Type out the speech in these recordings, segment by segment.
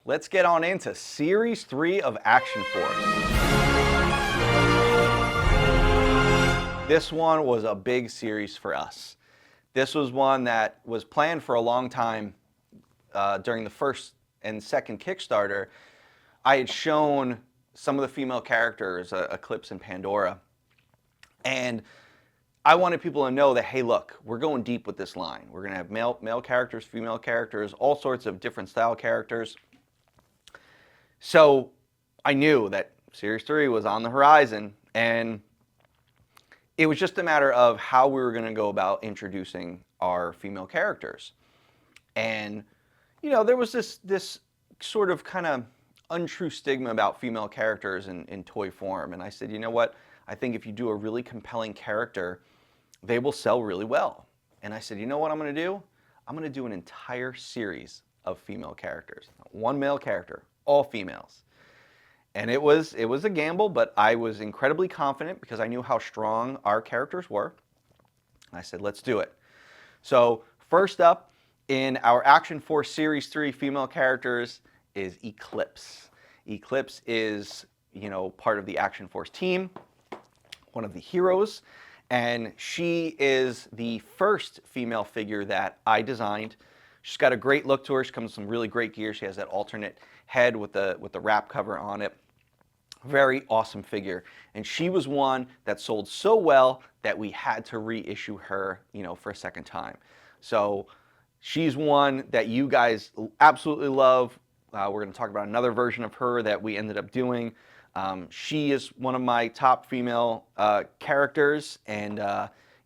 let's get on into Series 3 of Action Force. This one was a big series for us. This was one that was planned for a long time. During the first and second Kickstarter, I had shown some of the female characters, Eclipse and Pandora, and I wanted people to know that, hey, look, we're going deep with this line. We're going to have male characters, female characters, all sorts of different style characters. So I knew that Series 3 was on the horizon, and it was just a matter of how we were going to go about introducing our female characters. And, you know, there was this sort of kind of untrue stigma about female characters in toy form. And I said, you know what? I think if you do a really compelling character, they will sell really well. And I said, you know what I'm going to do? I'm going to do an entire series of female characters. One male character, all females. And it was a gamble, but I was incredibly confident because I knew how strong our characters were. I said, let's do it. So first up in our Action Force Series 3 female characters is Eclipse. Eclipse is, you know, part of the Action Force team, one of the heroes, and she is the first female figure that I designed. She's got a great look to her. She comes with some really great gear. She has that alternate head with the wrap cover on it. Very awesome figure. And she was one that sold so well that we had to reissue her, you know, for a second time. So she's one that you guys absolutely love. We're going to talk about another version of her that we ended up doing. She is one of my top female characters, and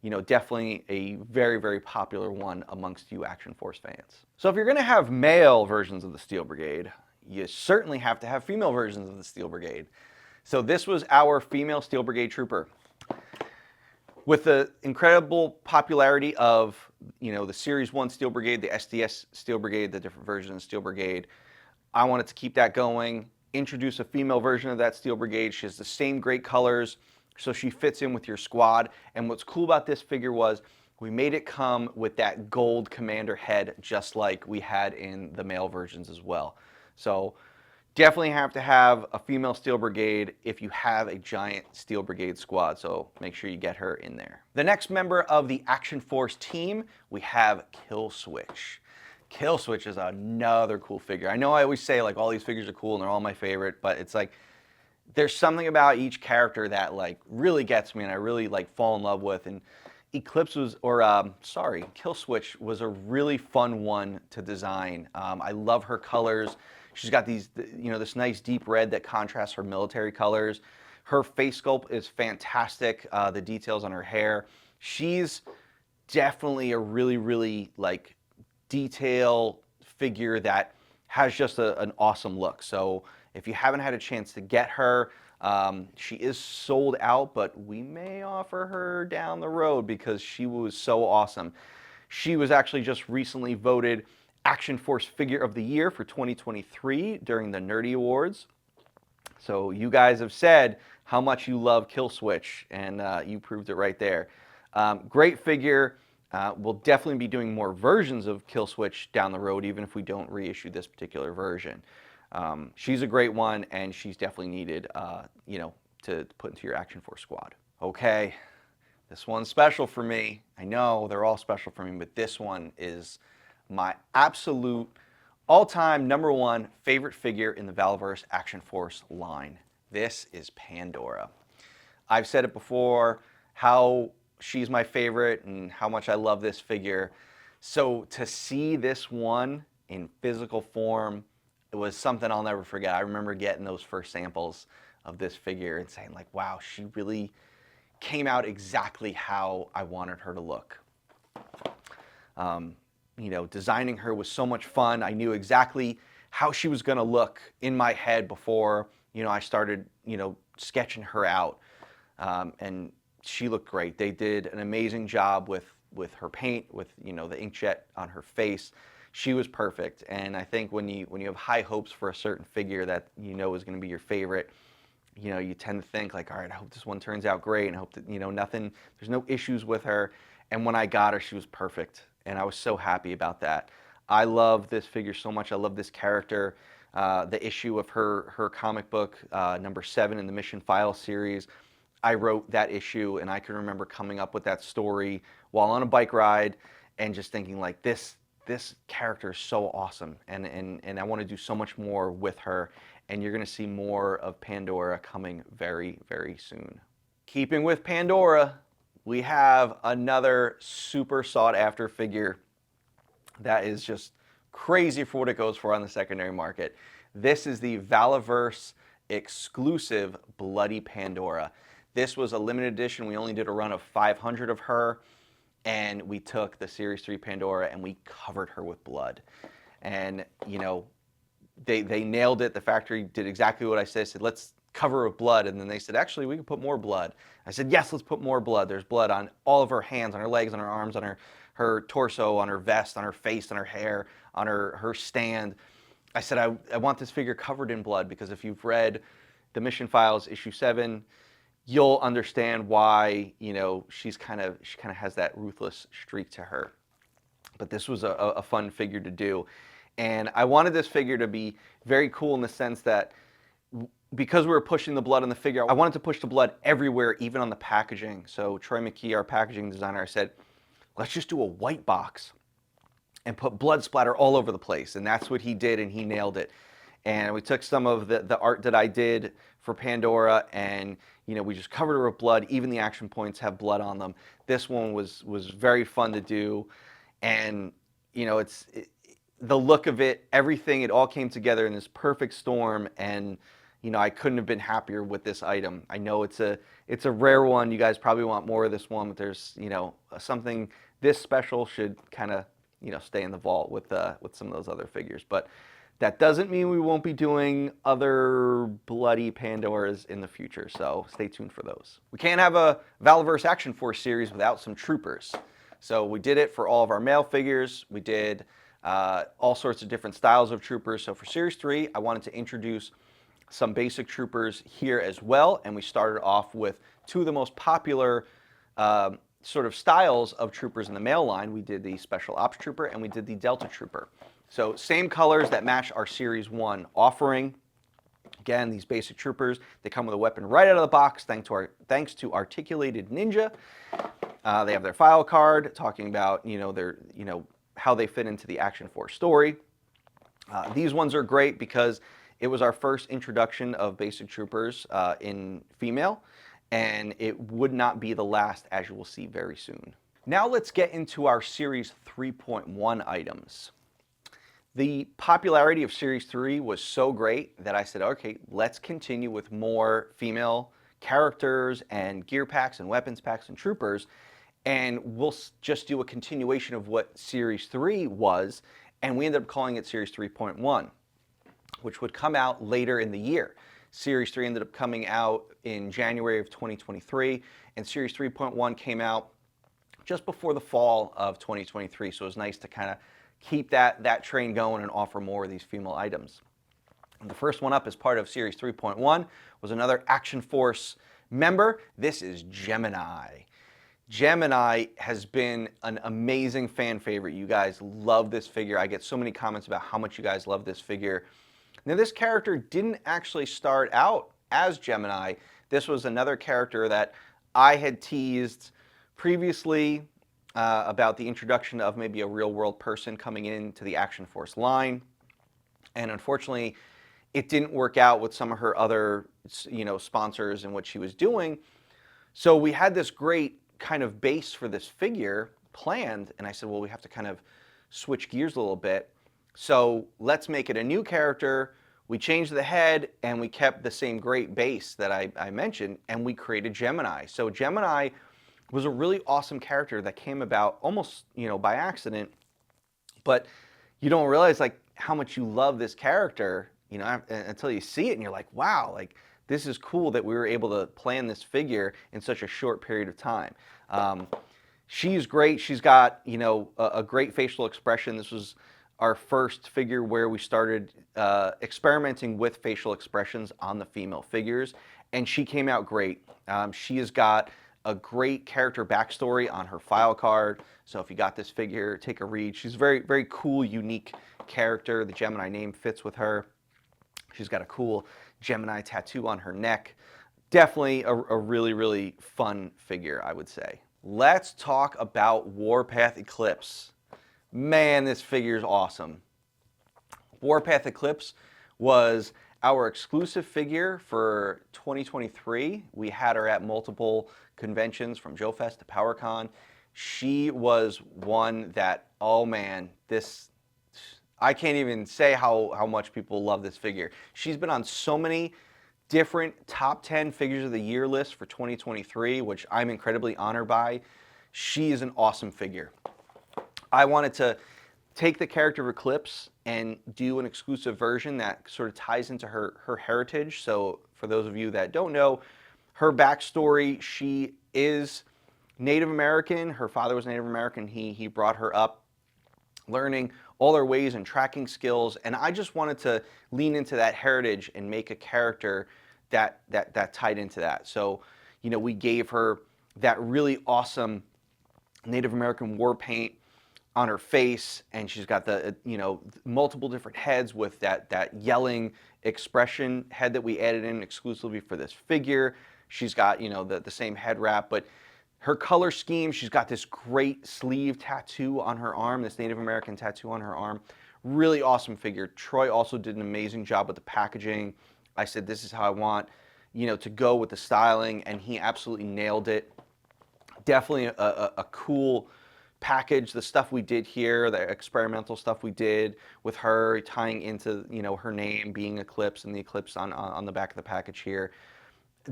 you know, definitely a very, very popular one amongst you Action Force fans. So if you're going to have male versions of the Steel Brigade, you certainly have to have female versions of the Steel Brigade. So this was our female Steel Brigade trooper. With the incredible popularity of, you know, the Series 1 Steel Brigade, the SDS Steel Brigade, the different versions of Steel Brigade, I wanted to keep that going, introduce a female version of that Steel Brigade. She has the same great colors, so she fits in with your squad. And what's cool about this figure was we made it come with that gold commander head, just like we had in the male versions as well. So definitely have to have a female Steel Brigade if you have a giant Steel Brigade squad, so make sure you get her in there. The next member of the Action Force team, we have Killswitch. Killswitch is another cool figure. I know I always say like all these figures are cool and they're all my favorite, but it's like there's something about each character that like really gets me and I really like fall in love with. And Eclipse was, Killswitch was a really fun one to design. I love her colors. She's got these, you know, this nice deep red that contrasts her military colors. Her face sculpt is fantastic. The details on her hair. She's definitely a really, really like detail figure that has just an awesome look. So if you haven't had a chance to get her, she is sold out, but we may offer her down the road because she was so awesome. She was actually just recently voted Action Force Figure of the Year for 2023 during the Nerdy Awards. So you guys have said how much you love Killswitch, and you proved it right there. Great figure. We'll definitely be doing more versions of Killswitch down the road, even if we don't reissue this particular version. She's a great one, and she's definitely needed, you know, to put into your Action Force squad. Okay, this one's special for me. I know they're all special for me, but this one is my absolute all-time #1 favorite figure in the Valaverse Action Force line. This is Pandora. I've said it before, how she's my favorite and how much I love this figure. So to see this one in physical form, it was something I'll never forget. I remember getting those first samples of this figure and saying like, wow, she really came out exactly how I wanted her to look. You know, designing her was so much fun. I knew exactly how she was going to look in my head before, you know, I started, you know, sketching her out. And she looked great. They did an amazing job with her paint, with, you know, the inkjet on her face. She was perfect. And I think when you have high hopes for a certain figure that you know is going to be your favorite, you know, you tend to think like, all right, I hope this one turns out great, and I hope that, you know, there's no issues with her. And when I got her, she was perfect. And I was so happy about that. I love this figure so much. I love this character. the issue of her comic book, number 7 in the Mission File series. I wrote that issue, and I can remember coming up with that story while on a bike ride and just thinking like, this character is so awesome, and I want to do so much more with her, and you're going to see more of Pandora coming very, very soon. Keeping with Pandora, we have another super sought after figure that is just crazy for what it goes for on the secondary market. This is the Valaverse exclusive Bloody Pandora. This was a limited edition. We only did a run of 500 of her, and we took the Series 3 Pandora and we covered her with blood. And, you know, they nailed it. The factory did exactly what I said. I said, let's cover her with blood. And then they said, actually, we can put more blood. I said, yes, let's put more blood. There's blood on all of her hands, on her legs, on her arms, on her torso, on her vest, on her face, on her hair, on her stand. I said, I want this figure covered in blood, because if you've read the Mission Files issue 7, you'll understand why, you know, she kind of has that ruthless streak to her. But this was a fun figure to do. And I wanted this figure to be very cool in the sense that because we were pushing the blood on the figure, I wanted to push the blood everywhere, even on the packaging. So Troy McKee, our packaging designer, I said, let's just do a white box and put blood splatter all over the place. And that's what he did, and he nailed it. And we took some of the art that I did for Pandora, and you know, we just covered her with blood. Even the action points have blood on them. This one was very fun to do, and you know, the look of it, everything, it all came together in this perfect storm. And you know, I couldn't have been happier with this item. I know it's a rare one. You guys probably want more of this one, but there's, you know, something this special should kind of, you know, stay in the vault with some of those other figures. But that doesn't mean we won't be doing other Bloody Pandoras in the future, so stay tuned for those. We can't have a Valaverse Action Force series without some troopers. So we did it for all of our male figures. We did all sorts of different styles of troopers. So for Series 3, I wanted to introduce some basic troopers here as well, and we started off with two of the most popular sort of styles of troopers in the male line. We did the Special Ops Trooper and we did the Delta Trooper. So same colors that match our Series 1 offering. Again, these basic troopers, they come with a weapon right out of the box thanks to Articulated Ninja. They have their file card talking about, you know, how they fit into the Action Force story. These ones are great because it was our first introduction of basic troopers in female, and it would not be the last, as you will see very soon. Now let's get into our Series 3.1 items. The popularity of Series 3 was so great that I said, okay, let's continue with more female characters and gear packs and weapons packs and troopers, and we'll just do a continuation of what Series 3 was, and we ended up calling it Series 3.1, which would come out later in the year. Series 3 ended up coming out in January of 2023, and Series 3.1 came out just before the fall of 2023, so it was nice to kind of keep that train going and offer more of these female items. And the first one up as part of Series 3.1 was another Action Force member. This is Gemini. Gemini has been an amazing fan favorite. You guys love this figure. I get so many comments about how much you guys love this figure. Now, this character didn't actually start out as Gemini. This was another character that I had teased previously about the introduction of maybe a real-world person coming into the Action Force line. And unfortunately, it didn't work out with some of her other, you know, sponsors and what she was doing. So we had this great kind of base for this figure planned, and I said, well, we have to kind of switch gears a little bit. So let's make it a new character. We changed the head, and we kept the same great base that I mentioned, and we created Gemini. So Gemini was a really awesome character that came about almost, you know, by accident, but you don't realize like how much you love this character, you know, until you see it and you're like, wow, like this is cool that we were able to plan this figure in such a short period of time. She's great. She's got, you know, a great facial expression. This was our first figure where we started experimenting with facial expressions on the female figures, and she came out great. She has got a great character backstory on her file card. So if you got this figure, take a read. She's a very, very cool, unique character. The Gemini name fits with her. She's got a cool Gemini tattoo on her neck. Definitely a really, really fun figure, I would say. Let's talk about Warpath Eclipse. Man, this figure is awesome. Warpath Eclipse was our exclusive figure for 2023. We had her at multiple conventions from Joe Fest to PowerCon. She was one that, oh man, I can't even say how much people love this figure. She's been on so many different top 10 figures of the year lists for 2023, which I'm incredibly honored by. She is an awesome figure. I wanted to take the character of Eclipse and do an exclusive version that sort of ties into her heritage. So for those of you that don't know, her backstory, she is Native American. Her father was Native American. He brought her up learning all her ways and tracking skills. And I just wanted to lean into that heritage and make a character that tied into that. So, you know, we gave her that really awesome Native American war paint on her face, and she's got the, you know, multiple different heads with that yelling expression head that we added in exclusively for this figure. She's got, you know, the same head wrap, but her color scheme, she's got this great sleeve tattoo on her arm, this Native American tattoo on her arm. Really awesome figure. Troy also did an amazing job with the packaging. I said, this is how I want, you know, to go with the styling, and he absolutely nailed it. Definitely a cool package. The stuff we did here, the experimental stuff we did with her tying into, you know, her name being Eclipse and the Eclipse on the back of the package here.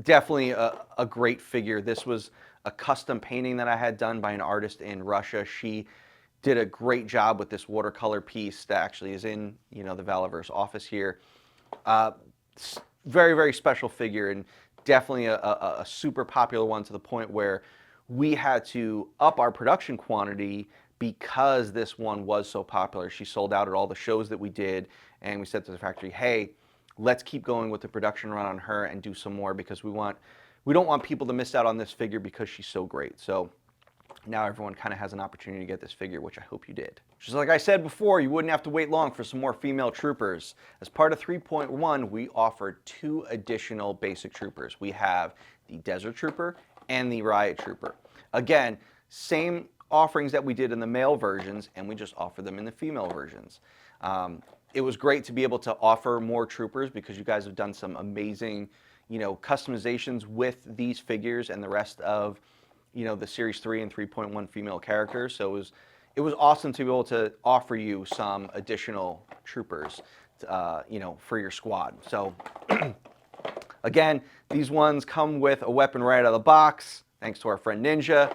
Definitely a great figure. This was a custom painting that I had done by an artist in Russia. She did a great job with this watercolor piece that actually is in, you know, the Valaverse office here. Very, very special figure, and definitely a super popular one, to the point where we had to up our production quantity because this one was so popular. She sold out at all the shows that we did, and we said to the factory, hey, let's keep going with the production run on her and do some more, because we don't want people to miss out on this figure because she's so great. So now everyone kind of has an opportunity to get this figure, which I hope you did. Just like I said before, you wouldn't have to wait long for some more female troopers. As part of 3.1, we offered 2 additional basic troopers. We have the Desert Trooper and the Riot Trooper. Again, same offerings that we did in the male versions, and we just offer them in the female versions. It was great to be able to offer more troopers, because you guys have done some amazing, you know, customizations with these figures and the rest of, you know, the Series 3 and 3.1 female characters. So it was awesome to be able to offer you some additional troopers, you know, for your squad. So again, these ones come with a weapon right out of the box, thanks to our friend Ninja.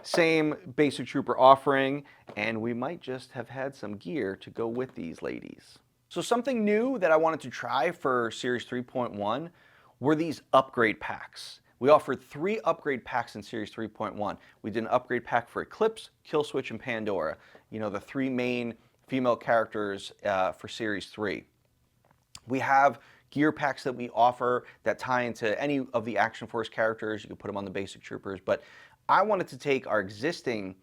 Same basic trooper offering, and we might just have had some gear to go with these ladies. So something new that I wanted to try for Series 3.1 were these upgrade packs. We offered 3 upgrade packs in Series 3.1. We did an upgrade pack for Eclipse, Killswitch, and Pandora. You know, the 3 main female characters for Series 3. We have gear packs that we offer that tie into any of the Action Force characters. You can put them on the basic troopers, but I wanted to take our existing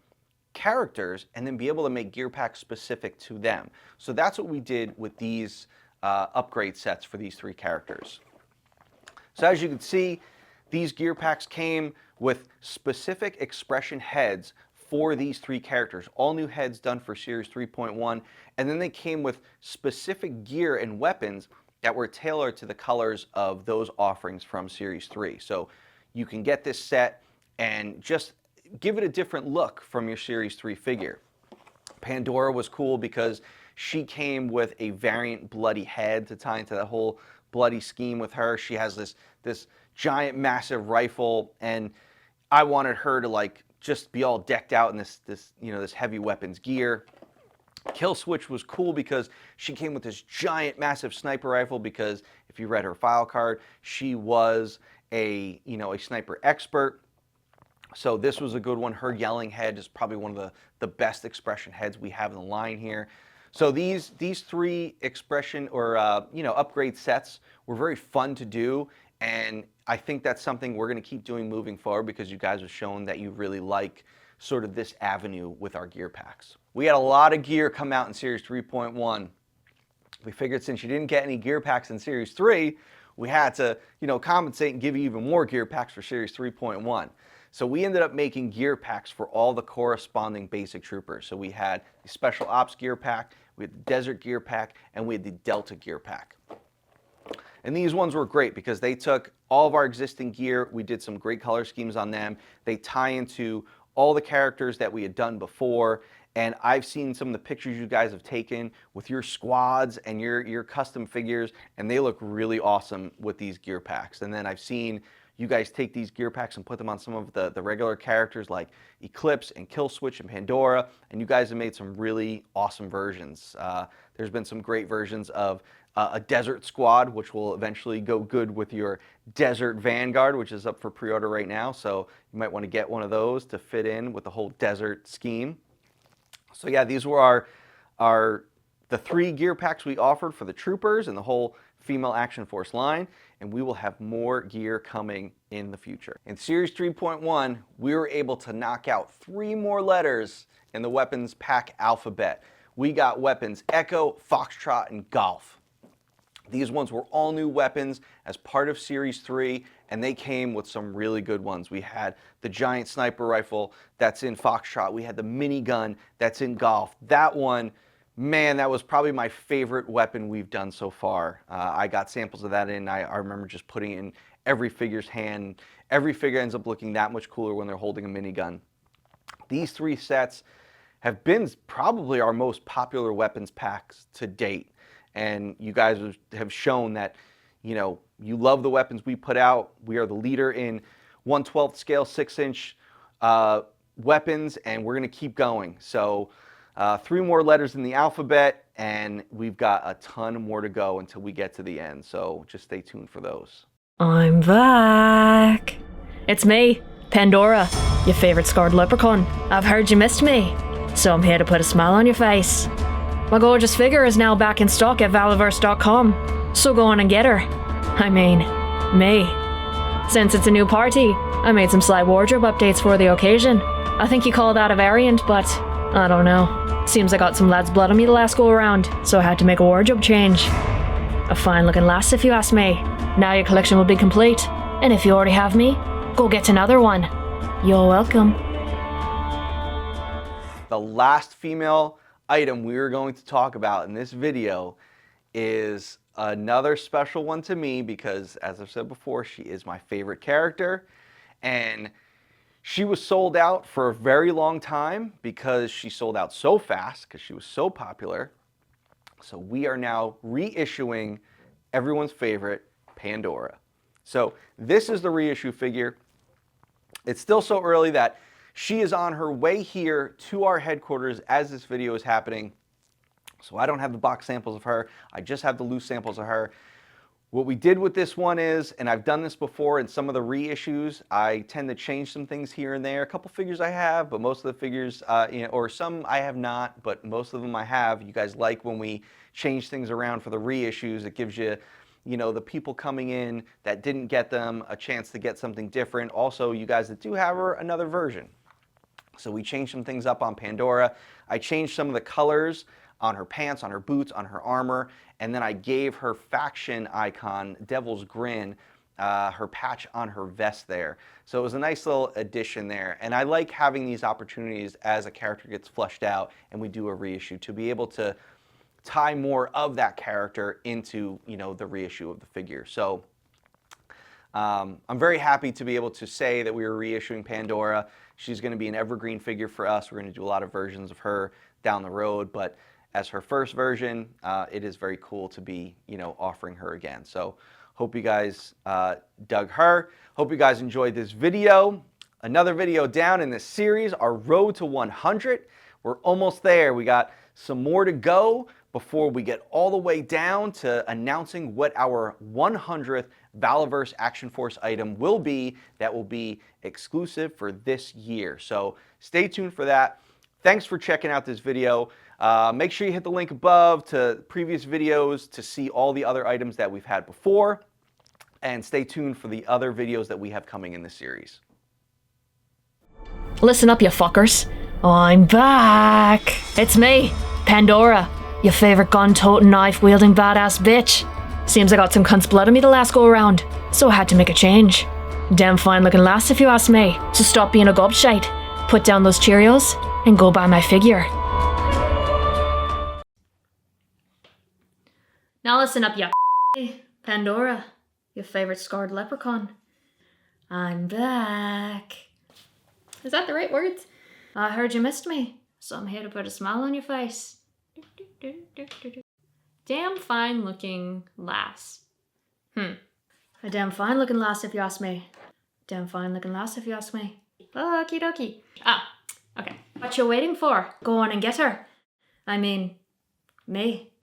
characters and then be able to make gear packs specific to them. So that's what we did with these upgrade sets for these 3 characters. So as you can see, these gear packs came with specific expression heads for these 3 characters, all new heads done for Series 3.1, and then they came with specific gear and weapons that were tailored to the colors of those offerings from Series 3. So you can get this set and just give it a different look from your Series 3 figure. Pandora was cool because she came with a variant bloody head to tie into that whole bloody scheme with her. She has this giant massive rifle, and I wanted her to like just be all decked out in this you know, this heavy weapons gear. Killswitch was cool because she came with this giant massive sniper rifle, because if you read her file card, she was a, you know, a sniper expert. So this was a good one. Her yelling head is probably one of the best expression heads we have in the line here. So these 3 expression or you know, upgrade sets were very fun to do, and I think that's something we're going to keep doing moving forward, because you guys have shown that you really like sort of this avenue with our gear packs. We had a lot of gear come out in Series 3.1. we figured since you didn't get any gear packs in Series 3, we had to, compensate and give you even more gear packs for Series 3.1. So we ended up making gear packs for all the corresponding basic troopers. So we had the Special Ops gear pack, we had the Desert gear pack, and we had the Delta gear pack. And these ones were great because they took all of our existing gear, we did some great color schemes on them, they tie into all the characters that we had done before, and I've seen some of the pictures you guys have taken with your squads and your custom figures, and they look really awesome with these gear packs. And then I've seen you guys take these gear packs and put them on some of the regular characters like Eclipse and Killswitch and Pandora, and you guys have made some really awesome versions. There's been some great versions of a Desert Squad, which will eventually go good with your Desert Vanguard, which is up for pre-order right now, so you might want to get one of those to fit in with the whole Desert scheme. So yeah, these were the 3 gear packs we offered for the troopers and the whole Female Action Force line, and we will have more gear coming in the future. In Series 3.1, we were able to knock out 3 more letters in the weapons pack alphabet. We got weapons Echo, Foxtrot, and Golf. These ones were all new weapons as part of Series 3, and they came with some really good ones. We had the giant sniper rifle that's in Foxtrot. We had the minigun that's in Golf. That one, man, that was probably my favorite weapon we've done so far. I got samples of that in. I remember just putting it in every figure's hand. Every figure ends up looking that much cooler when they're holding a minigun. These 3 sets have been probably our most popular weapons packs to date. And you guys have shown that, you love the weapons we put out. We are the leader in 1/12 scale 6-inch weapons, and we're going to keep going. So 3 more letters in the alphabet, and we've got a ton more to go until we get to the end. So just stay tuned for those. I'm back. It's me, Pandora, your favorite scarred leprechaun. I've heard you missed me, so I'm here to put a smile on your face. My gorgeous figure is now back in stock at Valaverse.com, so go on and get her. I mean, me. Since it's a new party, I made some slight wardrobe updates for the occasion. I think you call that a variant, but I don't know. Seems I got some lad's blood on me the last go around, so I had to make a wardrobe change. A fine looking lass if you ask me. Now your collection will be complete, and if you already have me, go get another one. You're welcome. The last female item we are going to talk about in this video is another special one to me because, as I've said before, she is my favorite character, and she was sold out for a very long time because she sold out so fast because she was so popular. So we are now reissuing everyone's favorite, Pandora. So this is the reissue figure. It's still so early that she is on her way here to our headquarters as this video is happening. So I don't have the box samples of her. I just have the loose samples of her. What we did with this one is, and I've done this before in some of the reissues, I tend to change some things here and there. A couple figures I have, but most of the figures, or some I have not, but most of them I have. You guys like when we change things around for the reissues. It gives you, the people coming in that didn't get them a chance to get something different. Also, you guys that do have her, another version. So we changed some things up on Pandora. I changed some of the colors on her pants, on her boots, on her armor, and then I gave her faction icon, Devil's Grin, her patch on her vest there. So it was a nice little addition there. And I like having these opportunities as a character gets fleshed out and we do a reissue to be able to tie more of that character into, the reissue of the figure. So I'm very happy to be able to say that we are reissuing Pandora. She's going to be an evergreen figure for us. We're going to do a lot of versions of her down the road, but as her first version, it is very cool to be, offering her again. So hope you guys dug her. Hope you guys enjoyed this video. Another video down in this series, our road to 100. We're almost there. We got some more to go before we get all the way down to announcing what our 100th Valaverse Action Force item will be that will be exclusive for this year. So stay tuned for that. Thanks for checking out this video. Make sure you hit the link above to previous videos to see all the other items that we've had before, and stay tuned for the other videos that we have coming in this series. Listen up, you fuckers. I'm back. It's me, Pandora, Your favorite gun-toting, knife-wielding badass bitch. Seems I got some cunt's blood in me the last go-around, so I had to make a change. Damn fine-looking lass if you ask me. So stop being a gobshite, put down those Cheerios, and go buy my figure. Now listen up, you Pandora, your favorite scarred leprechaun. I'm back. Is that the right words? I heard you missed me, so I'm here to put a smile on your face. Damn fine looking lass. A damn fine looking lass if you ask me. Damn fine looking lass if you ask me. Okie dokie. Ah, okay. What you waiting for? Go on and get her. I mean, me.